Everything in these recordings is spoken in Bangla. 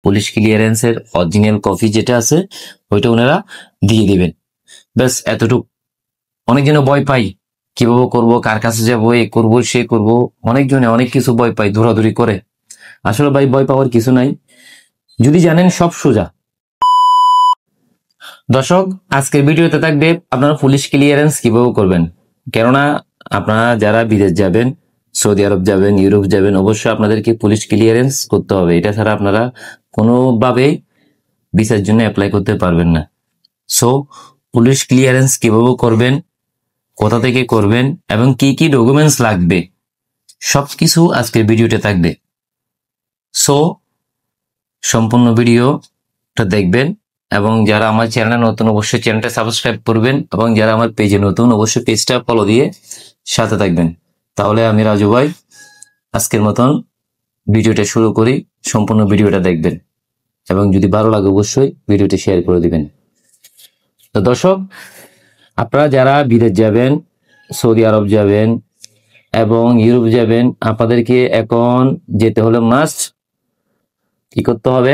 পুলিশ ক্লিয়ারেন্সের অরিজিনাল কপি যেটা আছে ওইটা ওনারা দিয়ে দিবেন। ব্যাস এতটুকু। অনেকজনে ভয় পাই, কিভাবে করব, কার কাছে যাবো, এ করবো সে করবো, অনেকজনে অনেক কিছু ভয় পাই, দৌড়াদৌড়ি করে। আসলে ভাই ভয় পাওয়ার কিছু নাই, যদি জানেন সব সোজা। দর্শক, আজকের ভিডিওতে থাকবে আপনারা পুলিশ ক্লিয়ারেন্স কিভাবে করবেন। কেননা আপনারা যারা বিদেশ যাবেন, সৌদি আরব যাবেন, ইউরোপ যাবেন, অবশ্যই আপনাদেরকে পুলিশ ক্লিয়ারেন্স করতে হবে। এটা ছাড়া আপনারা কোনোভাবেই ভিসার জন্য অ্যাপ্লাই করতে পারবেন না। সো পুলিশ ক্লিয়ারেন্স কিভাবে করবেন, কোথা থেকে করবেন এবং কি কি ডকুমেন্টস লাগবে সবকিছু আজকের ভিডিওতে থাকবে। সো সম্পূর্ণ ভিডিওটা দেখবেন এবং যারা আমার চ্যানেলে নতুন অবশ্যই চ্যানেলটা সাবস্ক্রাইব করবেন এবং যারা আমার পেজে নতুন অবশ্যই পেজটা ফলো দিয়ে সাথে থাকবেন। তাহলে আমি রাজু ভাই আজকের মতন ভিডিওটা শুরু করি। সম্পূর্ণ ভিডিওটা দেখবেন এবং যদি ভালো লাগে অবশ্যই ভিডিওটি শেয়ার করে দিবেন। তো দর্শক, আপনারা যারা বিদেশ যাবেন, সৌদি আরব যাবেন এবং ইউরোপ যাবেন, আপনাদেরকে এখন যেতে হলে মাস্ট কি করতে হবে,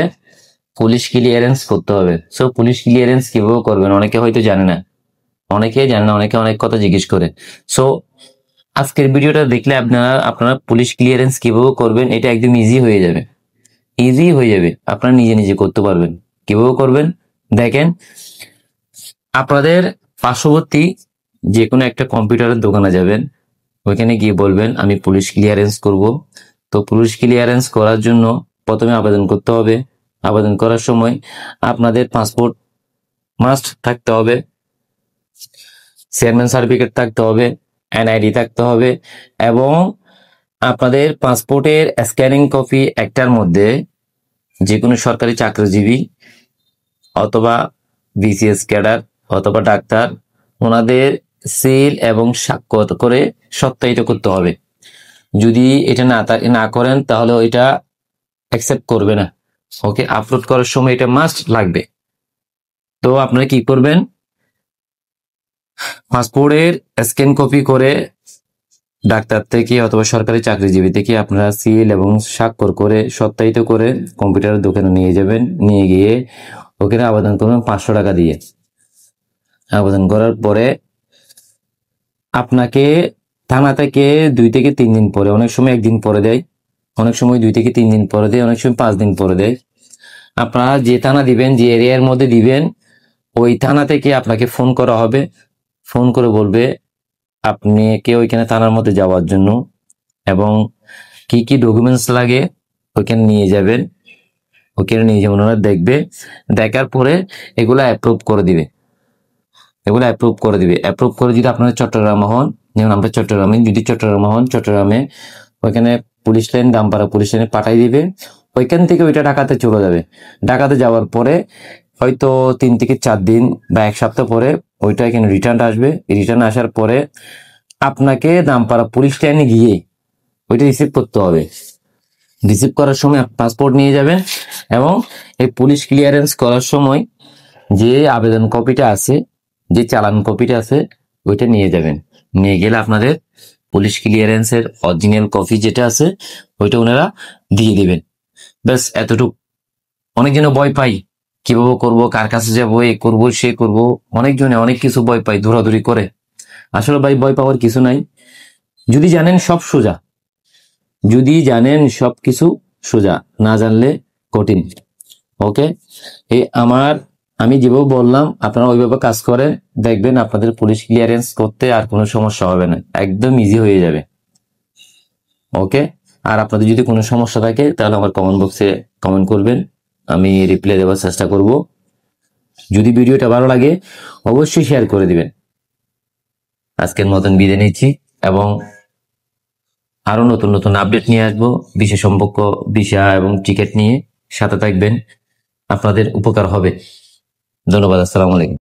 পুলিশ ক্লিয়ারেন্স করতে হবে। সো পুলিশ ক্লিয়ারেন্স কিভাবে করবেন অনেকে হয়তো জানে না, অনেকে অনেক কথা জিজ্ঞেস করে। সো আজকের ভিডিওটা দেখলে আপনারা পুলিশ ক্লিয়ারেন্স কিভাবে করবেন এটা একদম ইজি হয়ে যাবে। আপনারা নিজে নিজে করতে পারবেন। কিভাবে করবেন দেখেন, আপনাদের পার্শ্ববর্তী যে কোনো একটা কম্পিউটারের দোকানে যাবেন, ওইখানে গিয়ে বলবেন আমি পুলিশ ক্লিয়ারেন্স করব। তো পুলিশ ক্লিয়ারেন্স করার জন্য প্রথমে আবেদন করতে হবে। আবেদন করার সময় আপনাদের পাসপোর্ট মাস্ট থাকতে হবে, চেয়ারম্যান সার্টিফিকেট থাকতে হবে, এনআইডি থাকতে হবে এবং আপনাদের পাসপোর্টের স্ক্যানিং কপি একটার মধ্যে যে কোনো সরকারি চাকরিজীবী অথবা বিসিএস ক্যাডার অথবা ডাক্তার ওনাদের সিল এবং স্বাক্ষর করে সত্যায়িত করতে হবে। যদি এটা না করেন তাহলে এটা অ্যাকসেপ্ট করবে না। ওকে, আপলোড করার সময় এটা মাস্ট লাগবে। তো আপনারা কি করবেন, পাসপোর্টের স্ক্যান কপি করে ডাক্তার থেকে অথবা সরকারি চাকরিজীবী থেকে আপনারা সিল এবং স্বাক্ষর করে সত্যায়িত করে কম্পিউটারের দোকানে নিয়ে যাবেন। নিয়ে গিয়ে ওখানে আবেদন করবেন 500 টাকা দিয়ে। আবেদন করার পরে আপনাকে থানা থেকে 2 থেকে 3 দিন পরে, অনেক সময় 1 দিন পরে দেয়, অনেক সময় 2 থেকে 3 দিন পরে দেয়, অনেক সময় 5 দিন পরে দেয়। আপনারা যে থানা দিবেন, যে এরিয়ার মধ্যে দিবেন, ওই থানা থেকে আপনাকে ফোন করা হবে। ফোন করে বলবে আপনি কে ওইখানে থানার মধ্যে যাওয়ার জন্য এবং কি কি ডকুমেন্টস লাগে ওইখানে নিয়ে যাবেন। ওখানে নিয়ে যাবেন, ওনারা দেখবে। দেখার পরে এগুলো অ্যাপ্রুভ করে দিবে। অ্যাপ্রুভ করে যদি আপনারা চট্টগ্রাম হন, যেমন আমরা চট্টগ্রামে, যদি চট্টগ্রাম হন, চট্টগ্রামে ওইখানে পুলিশ লাইন, দামপাড়া পুলিশ লাইনে পাঠাই দিবে। ওইখান থেকে ওইটা ঢাকাতে চলে যাবে। ঢাকাতে যাওয়ার পরে হয়তো 3 থেকে 4 দিন বা 1 সপ্তাহ পরে ওইটা এখানে রিটার্ন আসবে। রিটার্ন আসার পরে আপনাকে দামপাড়া পুলিশ লাইনে গিয়ে ওইটা রিসিভ করতে হবে। রিসিভ করার সময় পাসপোর্ট নিয়ে যাবেন এবং এই পুলিশ ক্লিয়ারেন্স করার সময় যে আবেদন কপিটা আছে, যে চালান কপিটা আছে, ওইটা নিয়ে যাবেন। নিয়ে গেলে আপনাদের পুলিশ ক্লিয়ারেন্সের অরিজিনাল কপি যেটা আছে ওইটা ওনারা দিয়ে দিবেন। ব্যাস এতটুকু। অনেকজনে ভয় পাই, কিভাবে করব, কার কাছে যাবো, এ করবো সে করবো, অনেকজনে অনেক কিছু ভয় পাই, দৌড়াদৌড়ি করে। আসলে ভাই ভয় পাওয়ার কিছু নাই, যদি জানেন সব সোজা। সবকিছু সোজা, না জানলে কঠিন। ওকে, আমি যেভাবে বললাম আপনারা ওইভাবে কাজ করেন, দেখবেন আপনাদের পুলিশ ক্লিয়ারেন্স করতে আর কোনো সমস্যা হবে না, একদম ইজি হয়ে যাবে। ওকে, আর আপনাদের যদি কোনো সমস্যা থাকে তাহলে আমার কমেন্ট বক্সে কমেন্ট করবেন, আমি রিপ্লাই দেওয়ার চেষ্টা করব। যদি ভিডিওটা ভালো লাগে অবশ্যই শেয়ার করে দিবেন। আজকের মতন বিদায় নিচ্ছি এবং আরো নতুন নতুন আপডেট নিয়ে আসবো ভিসা এবং টিকিট নিয়ে। সাথে থাকবেন, আপনাদের উপকার হবে। ধন্যবাদ। আসসালামু আলাইকুম।